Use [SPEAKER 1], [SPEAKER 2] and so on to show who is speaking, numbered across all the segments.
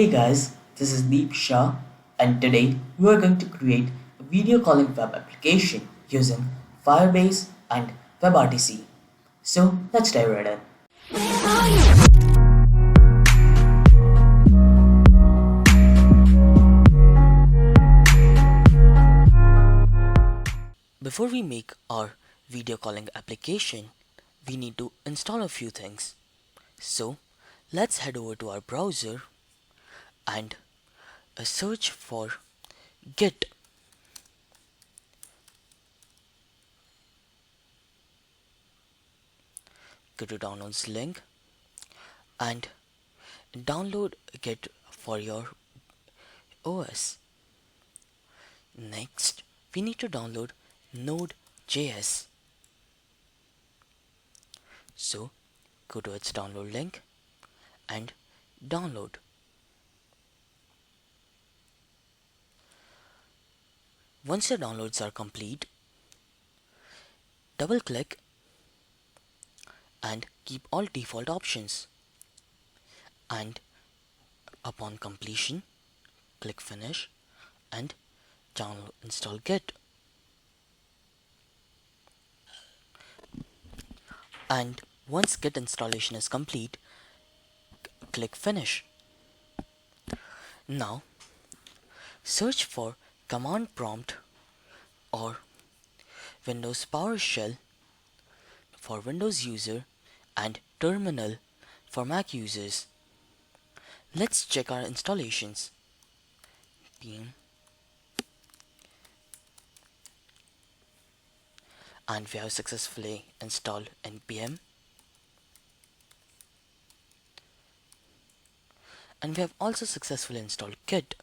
[SPEAKER 1] Hey guys, this is Shah, and today we are going to create a video calling web application using Firebase and WebRTC. So let's dive right in. Before we make our video calling application, we need to install a few things. So let's head over to our browser and search for Git. Go to downloads link and download Git for your OS. Next, we need to download Node.js. So, go to its download link and download. Once your downloads are complete, double click and keep all default options. And upon completion, click finish and install Git. And once Git installation is complete, click finish. Now, search for command prompt or Windows PowerShell for Windows user and terminal for Mac users. Let's check our installations. And we have successfully installed npm, and we have also successfully installed Git.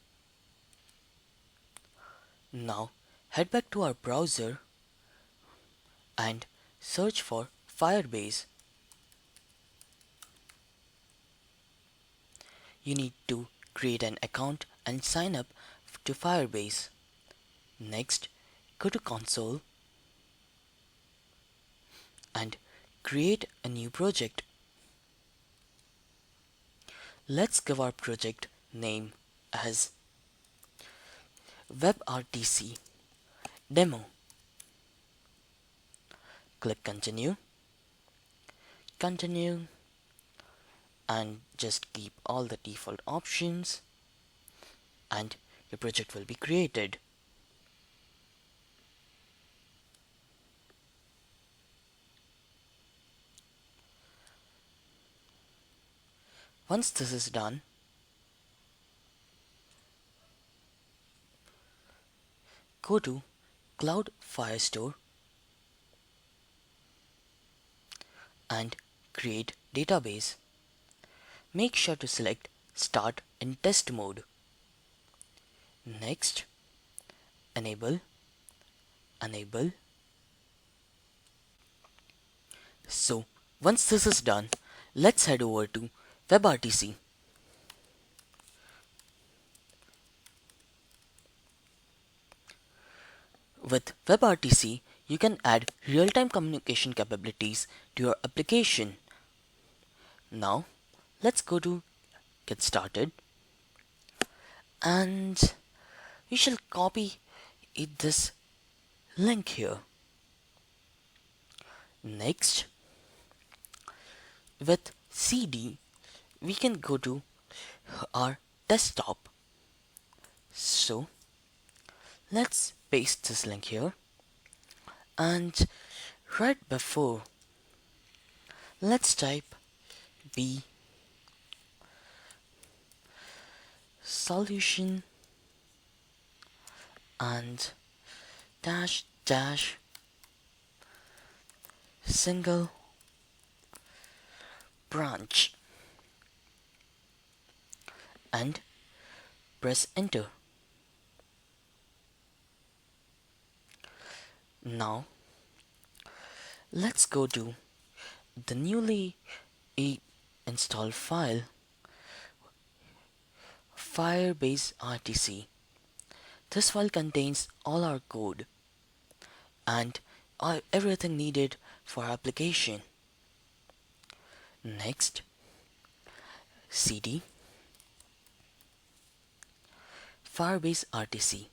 [SPEAKER 1] Now head back to our browser and search for Firebase. You need to create an account and sign up to Firebase. Next, go to console and create a new project. Let's give our project name as WebRTC demo. Click continue, and just keep all the default options and your project will be created. Once this is done, go to Cloud Firestore and create database. Make sure to select Start in Test Mode. Next, enable. So once this is done, let's head over to WebRTC. With WebRTC, you can add real-time communication capabilities to your application. Now, let's go to Get Started, and we shall copy this link here. Next, with CD, we can go to our desktop. So, let's paste this link here, and right before, let's type B solution and dash single branch and press enter. Now let's go to the newly installed file Firebase RTC. This file contains all our code and everything needed for our application. Next, cd Firebase RTC.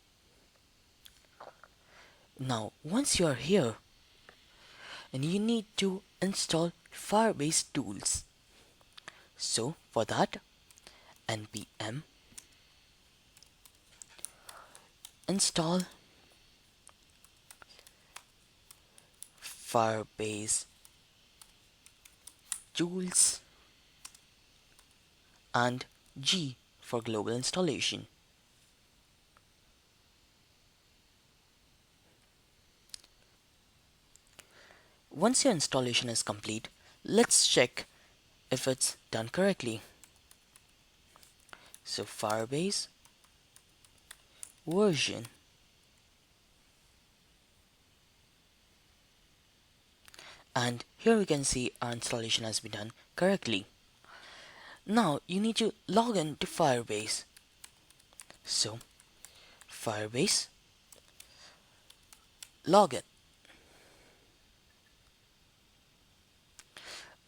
[SPEAKER 1] Now once you are here, and you need to install Firebase tools. So for that, npm install Firebase tools and G for global installation. Once your installation is complete, let's check if it's done correctly. So Firebase version, and here we can see our installation has been done correctly. Now you need to log in to Firebase. So Firebase login,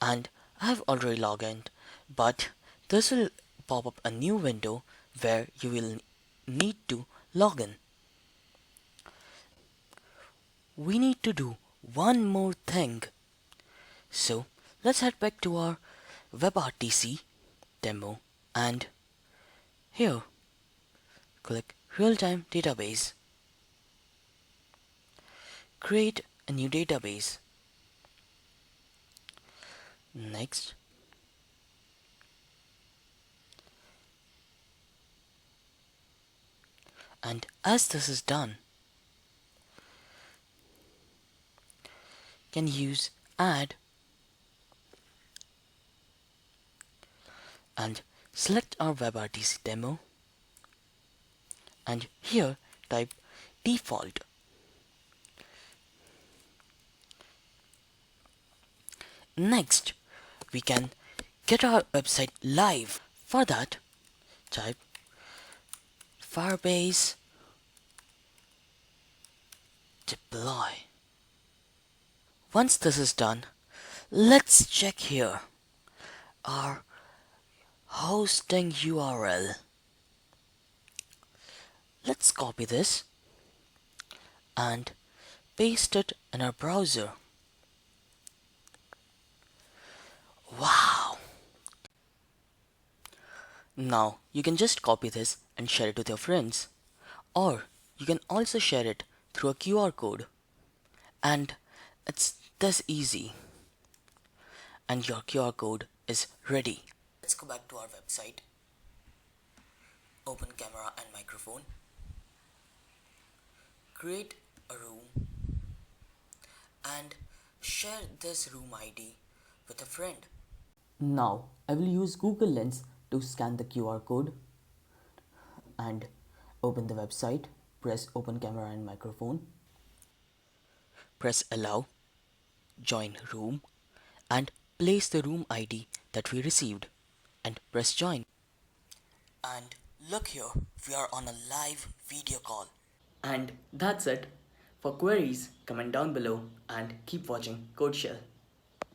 [SPEAKER 1] and I have already logged in, but this will pop up a new window where you will need to log in. We need to do one more thing. So let's head back to our WebRTC demo, and here click Realtime Database. Create a new database. Next, and as this is done, can use add and select our WebRTC demo, and here type default. Next, we can get our website live. For that, type Firebase deploy. Once this is done, let's check here our hosting URL. Let's copy this and paste it in our browser. Wow! Now you can just copy this and share it with your friends, or you can also share it through a QR code, and it's this easy, and your QR code is ready. Let's go back to our website, open camera and microphone, create a room, and share this room ID with a friend. Now I will use Google Lens to scan the QR code and open the website. Press open camera and microphone, press allow, join room, and place the room ID that we received, and press join. And look here, we are on a live video call. And that's it. For queries, comment down below and keep watching Code Shell.